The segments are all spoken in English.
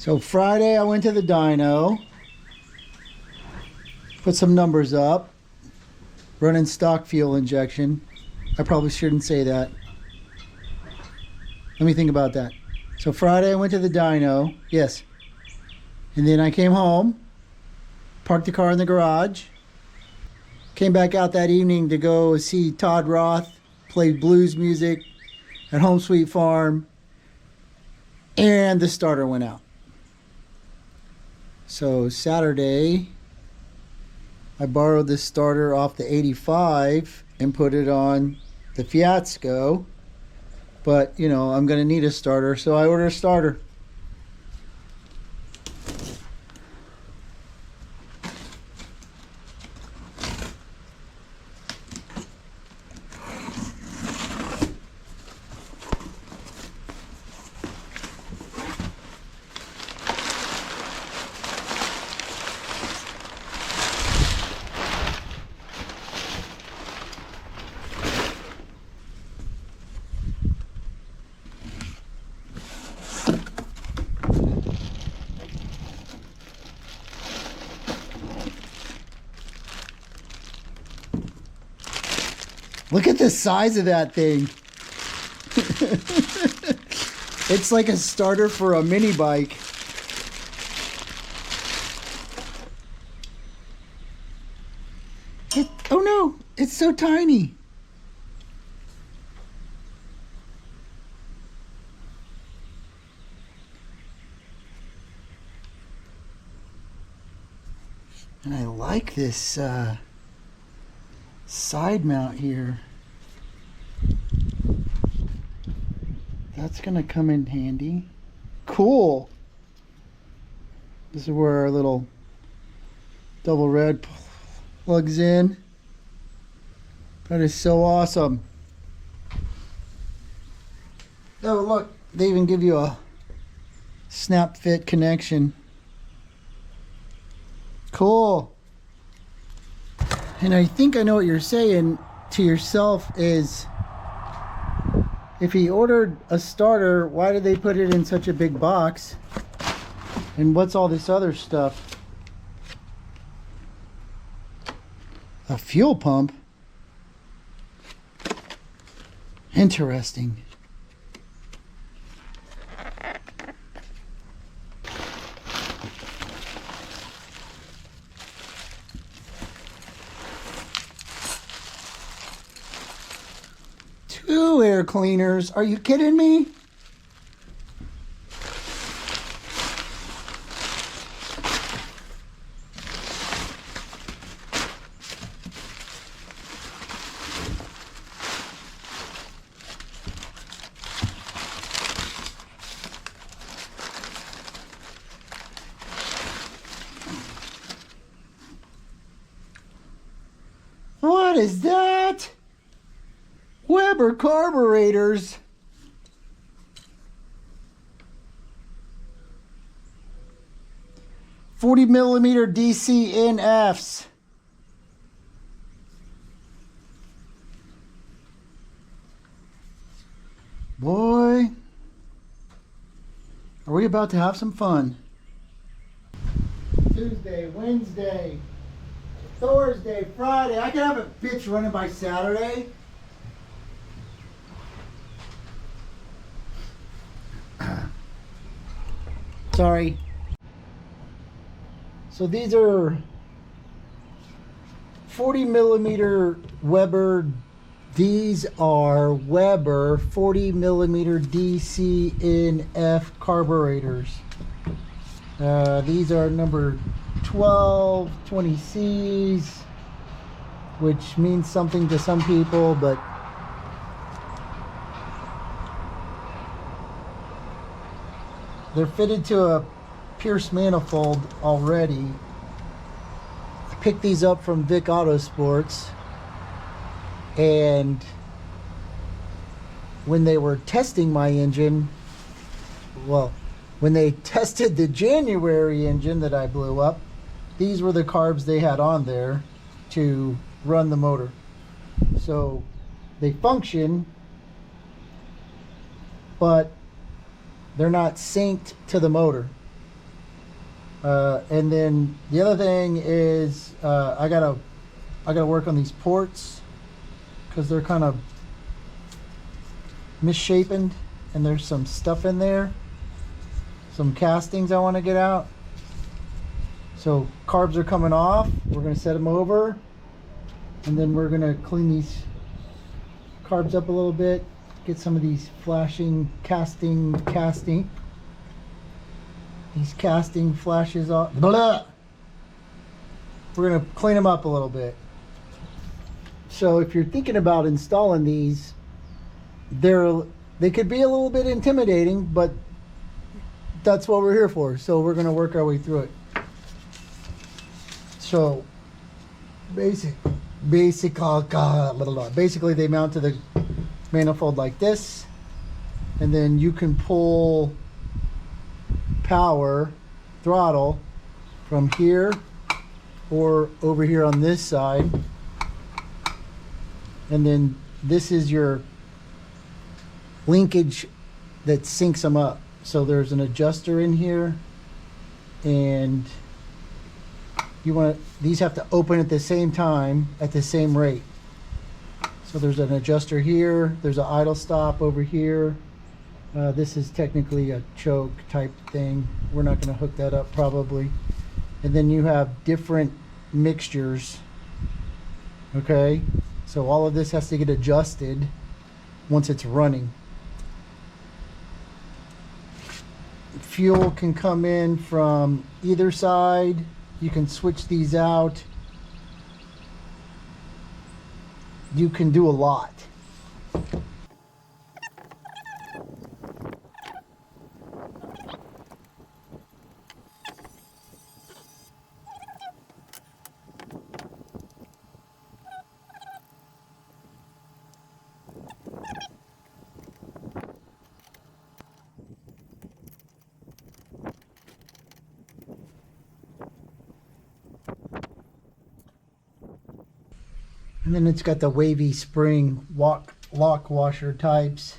So Friday I went to the dyno, put some numbers up, running stock fuel injection. I probably shouldn't say that. Let me think about that. So Friday I went to the dyno, yes. And then I came home, parked the car in the garage, came back out that evening to go see Todd Roth play blues music at Home Sweet Farm, and the starter went out. So Saturday, I borrowed this starter off the 85 and put it on the Fiasco. But, you know, I'm going to need a starter, so I ordered a starter. Look at the size of that thing. It's like a starter for a mini bike. Oh no, it's so tiny. And I like this side mount here. That's gonna come in handy. Cool. This is where our little double red plugs in. That is so awesome. Oh look, they even give you a snap fit connection. Cool. And I think I know what you're saying to yourself is, if he ordered a starter, why did they put it in such a big box? And what's all this other stuff? A fuel pump? Interesting. Two air cleaners. Are you kidding me? What is that? Weber carburetors. .40mm DC NFs. Boy, are we about to have some fun. Tuesday, Wednesday, Thursday, Friday. I could have a bitch running by Saturday. Sorry. So these are 40mm Weber. These are Weber 40mm DC NF carburetors. These are number 1220Cs, which means something to some people, but they're fitted to a Pierce manifold already. I picked these up from Vick Autosports, and when they were testing my engine, well, when they tested the January engine that I blew up, these were the carbs they had on there to run the motor. So they function, but they're not synced to the motor. And then the other thing is I gotta work on these ports because they're kind of misshapen and there's some stuff in there, some castings I want to get out. So carbs are coming off, we're going to set them over, and then we're going to clean these carbs up a little bit, get some of these flashing these casting flashes off. Blah! We're going to clean them up a little bit. So if you're thinking about installing these, they could be a little bit intimidating, but that's what we're here for. So we're going to work our way through it. So basically they mount to the manifold like this, and then you can pull power throttle from here or over here on this side, and then this is your linkage that syncs them up. So there's an adjuster in here, and these have to open at the same time at the same rate. So there's an adjuster here, there's an idle stop over here. This is technically a choke type thing. We're not going to hook that up probably. And then you have different mixtures. Okay, so all of this has to get adjusted once it's running. Fuel can come in from either side. You can switch these out. You can do a lot. And then it's got the wavy spring lock washer types.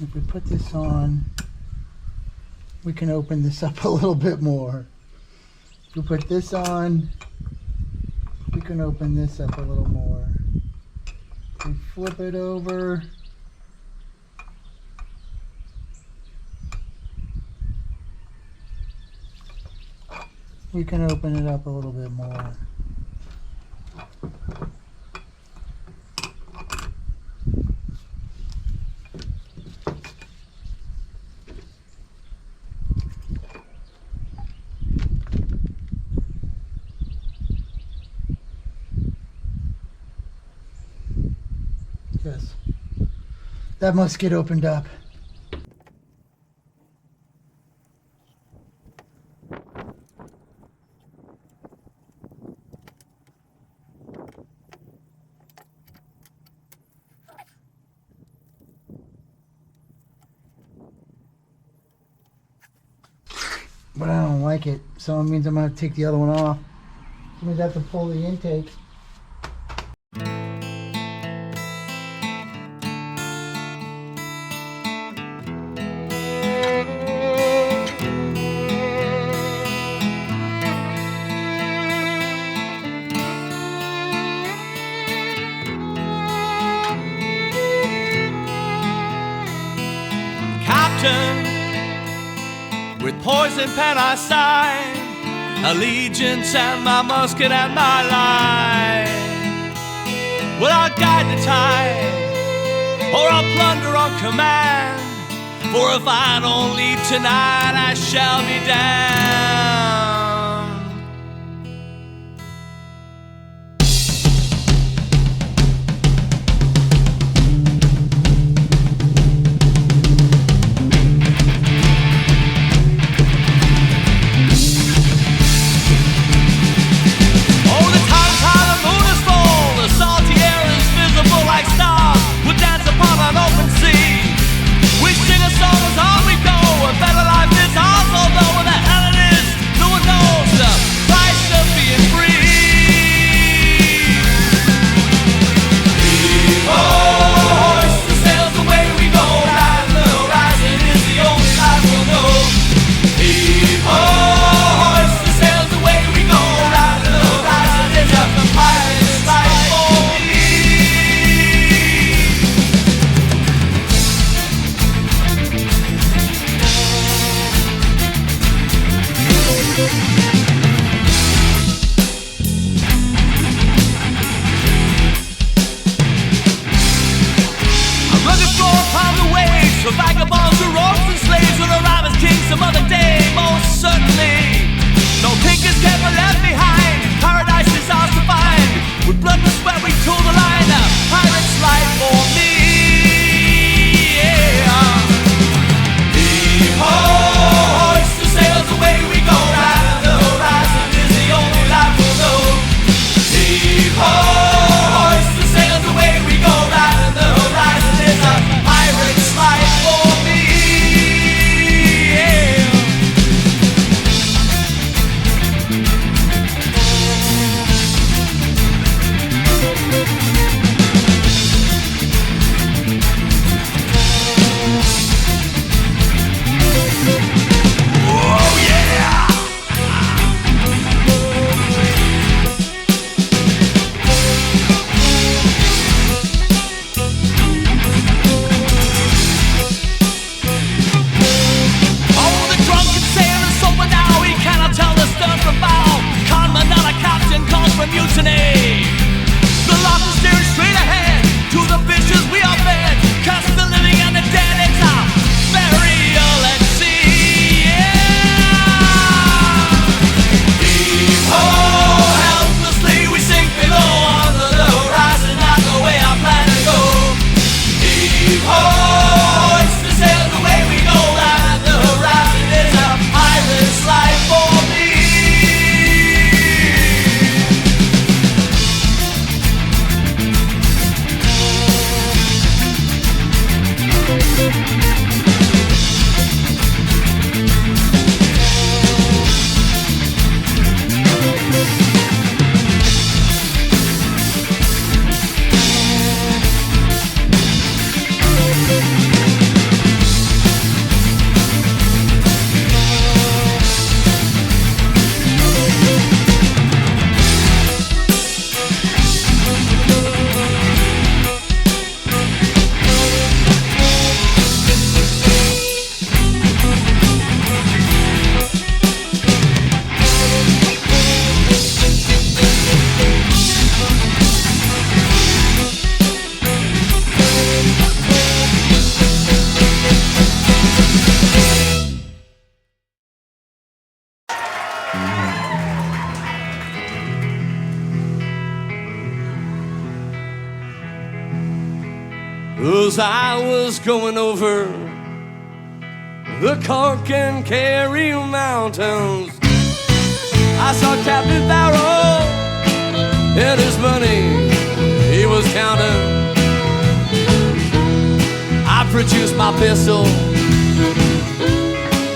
If we put this on, we can open this up a little bit more. If we put this on, we can open this up a little more. If we flip it over, we can open it up a little bit more. Yes, that must get opened up. But I don't like it, so it means I'm going to take the other one off. That means I have to pull the intake. With poison pen I sign allegiance and my musket and my line. Will I guide the tide or I'll plunder on command. For if I don't leave tonight, I shall be damned. Like stars, we'll dance upon an open sea. We sing a song as on we go. A better life is ours, although what the hell it is, no one knows the price of being free. Hoist the sails, away we go. Riding the horizon is the only life we'll know. Hoist the sails, away we go. Riding the horizon is just a pirate's life for me. For vagabonds who roams and slaves will arrive as kings some other day, most certainly. No pickers can be left behind. Paradise is ours to find. With blood and sweat we tool the line. A pirate's life for me. Yeah. Hoist the sails, away we go. Riding the horizon is the only life we'll know. Hoist the sails, away we go. Riding the horizon is a pirate's life. Mutiny. The lock is steering straight ahead to the fishes we are fed. Cast the living and the dead, it's our burial at sea. Yeah. Helplessly we sink below under the horizon, not the way I plan to go. Hoist the sails, away we go. Riding the horizon is a pirate's life for me. As I was going over the Cork and Kerry mountains, I saw Captain Barrow and his money he was counting. I produced my pistol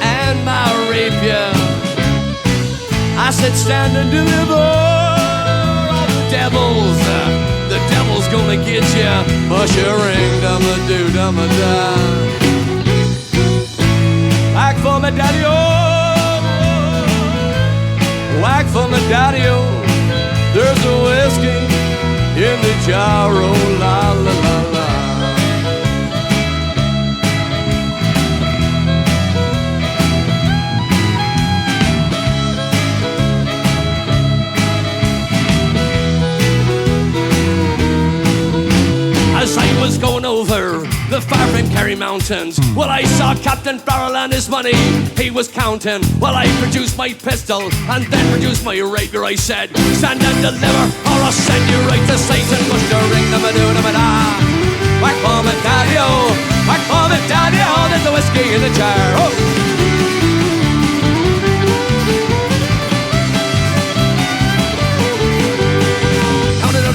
and my rapier. I said, stand and deliver all the devils. The devil's gonna get ya. Ushering, dum-a-doo, dum-a-da. Whack for me, daddy-o. Whack for me, daddy-o. There's a whiskey in the jar, oh, la, la, la, la. As I was going over can carry mountains. Well, I saw Captain Farrell and his money he was counting. Well, I produced my pistol and then produced my rapier. I said, stand and deliver or I'll send you right to Satan. Push the ring, da da da da. Back home at Daddy-O, back home at Daddy-O, there's the whiskey in the jar. Oh.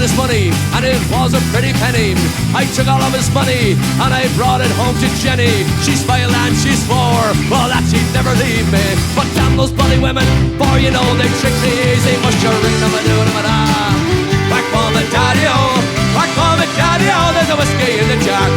His money, and it was a pretty penny. I took all of his money and I brought it home to Jenny. She smiled and she swore, well, that she'd never leave me. But damn those bloody women, for you know they trick me easy. Must you ring them a do them a da. Back home at Daddy-O, back home at Daddy-O, there's a whiskey in the jar.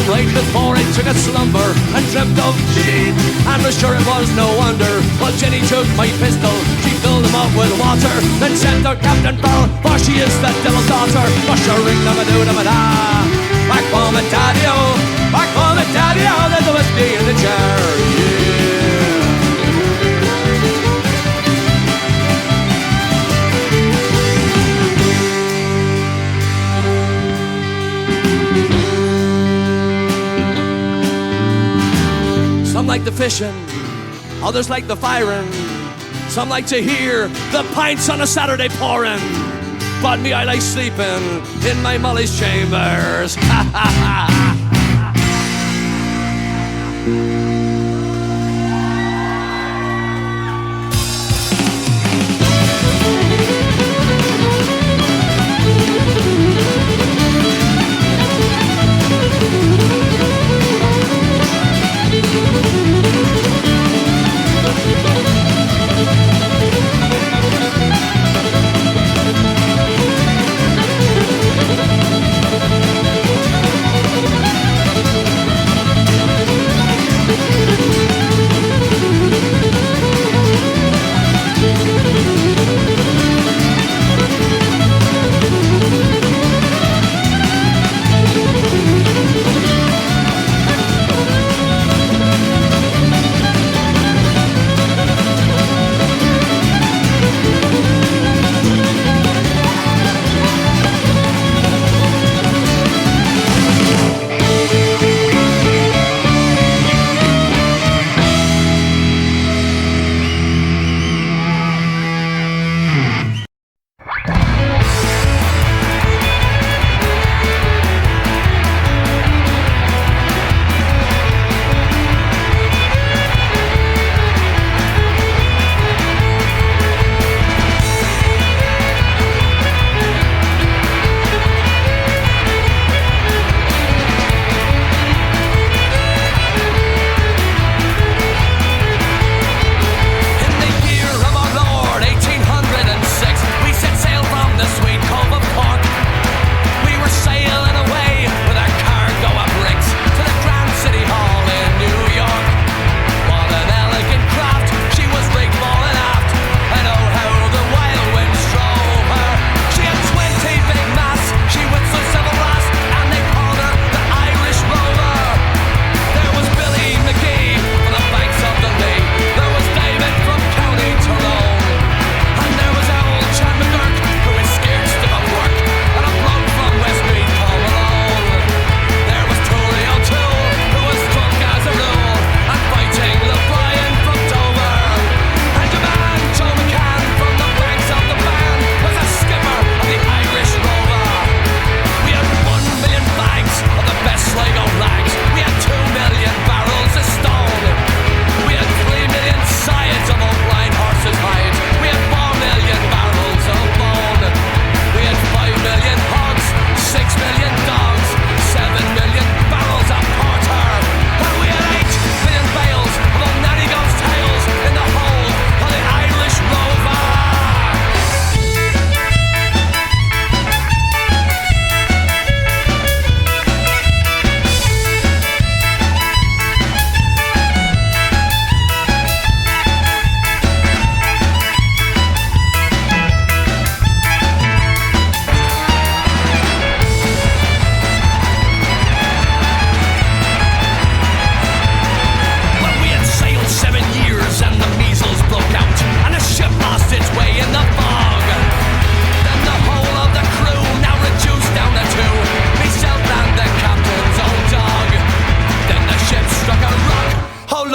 Right before I took a slumber and dreamt of Jean, and was sure it was no wonder. Well, Jenny took my pistol, she filled them up with water, then sent her Captain Farrell, for she is the devil's daughter. Wash her ring, da da da da. Back home at Daddy-O, back home at Daddy-O, there's the whiskey in the jar. Yeah. Some like the fishing, others like the firing. Some like to hear the pints on a Saturday pouring. But me, I like sleeping in my Molly's chambers. Ha ha ha.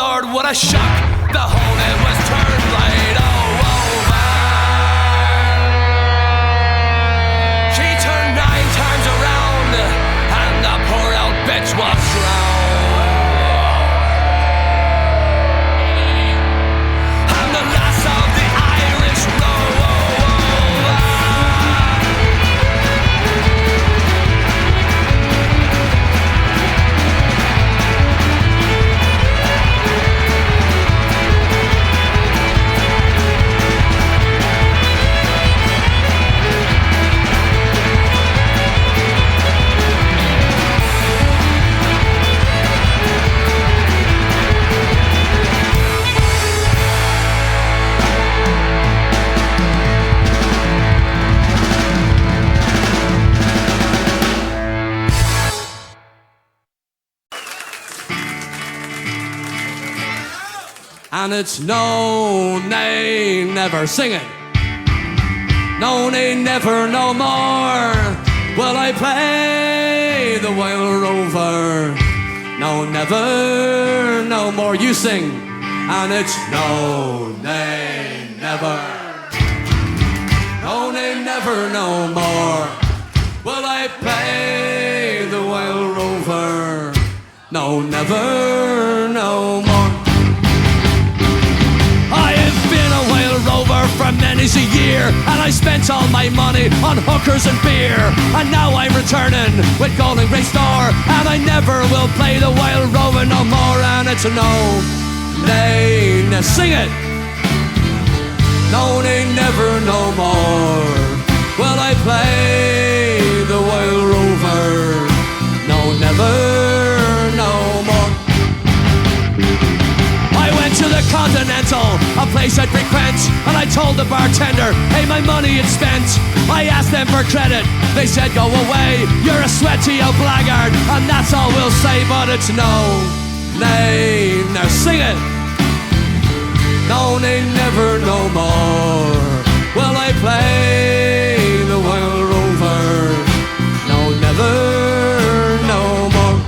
Lord, what a shock. The whole head was turned right over. She turned 9 times around, and the poor old bitch was drowned. I'm the last of the Irish Rock. And it's no, nay, never, sing it. No, nay, never, no more will I play the Wild Rover. No, never, no more, you sing. And it's no, nay, never. No, nay, never, no more will I play the Wild Rover. No, never, no more. For many's a year, and I spent all my money on hookers and beer. And now I'm returning with Golden Great Store, and I never will play the Wild Rover no more. And it's a no, nay, sing it. No, nay, never, no more will I play the Wild Rover. No, never, no more. I went to the Continental, a place I'd frequent, and I told the bartender, hey, my money is spent. I asked them for credit, they said go away, you're a sweaty old blackguard, and that's all we'll say. But it's no, nay, now sing it. No, nay, never, no more will I play the Wild Rover. No, never, no more.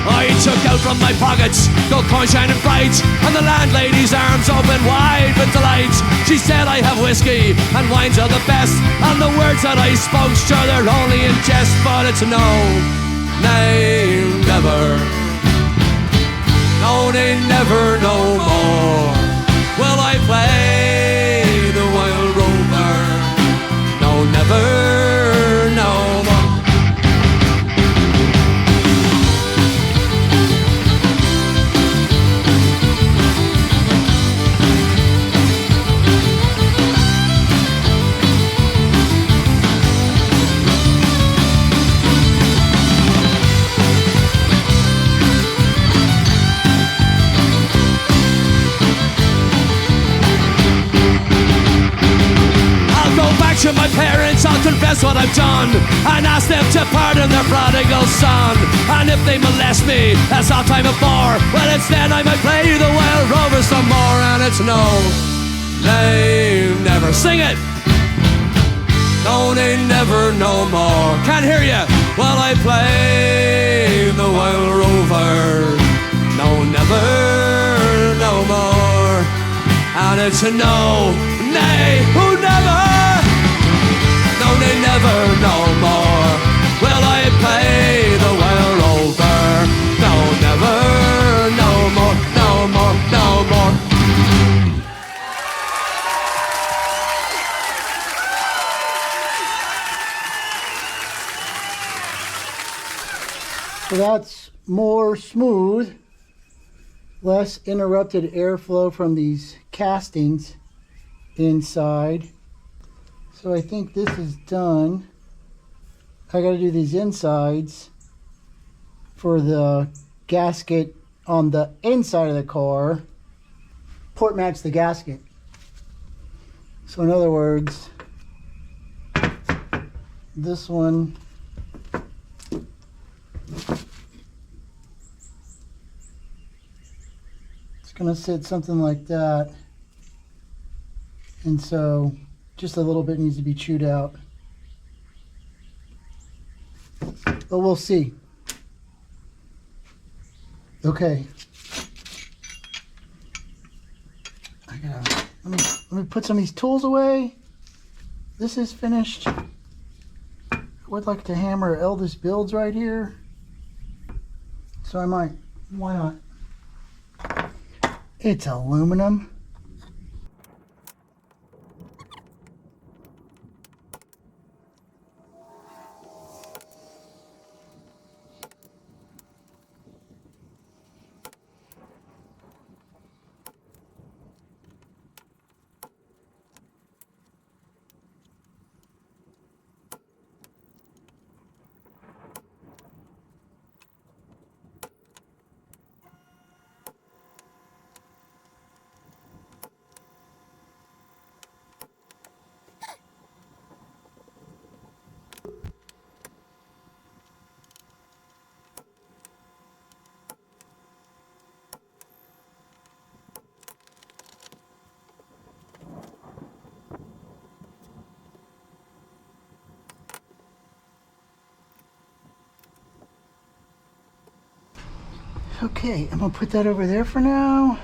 I took out from my pockets gold coins shining bright, and the landlady's arms open wide with delight. She said I have whiskey and wines are the best, and the words that I spoke, sure they're only in jest. But it's no, nay, never. No, nay, never, no more will I play the Wild Rover. No, never, no more. To my parents I'll confess what I've done, and ask them to pardon their prodigal son. And if they molest me, that's all time of bore, well it's then I might play the Wild Rover some more. And it's no, nay, never, sing it. No, nay, never, no more, can't hear ya. Well I play the Wild Rover. No, never, no more. And it's a no, nay, who never. No, nay, never, no more will I play the Wild Rover. No, never, no more, no more, no more. So that's more smooth, less interrupted airflow from these castings inside. So I think this is done. I got to do these insides for the gasket on the inside of the car. Port match the gasket. So in other words, this one it's going to sit something like that. And so just a little bit needs to be chewed out. But we'll see. Okay. I gotta, let me put some of these tools away. This is finished. I would like to hammer ELDEST builds right here. So I might, why not? It's aluminum. Okay, I'm gonna put that over there for now.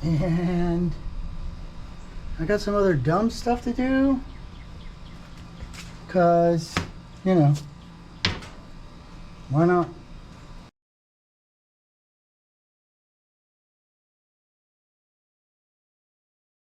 And I got some other dumb stuff to do. Cause, you know, why not?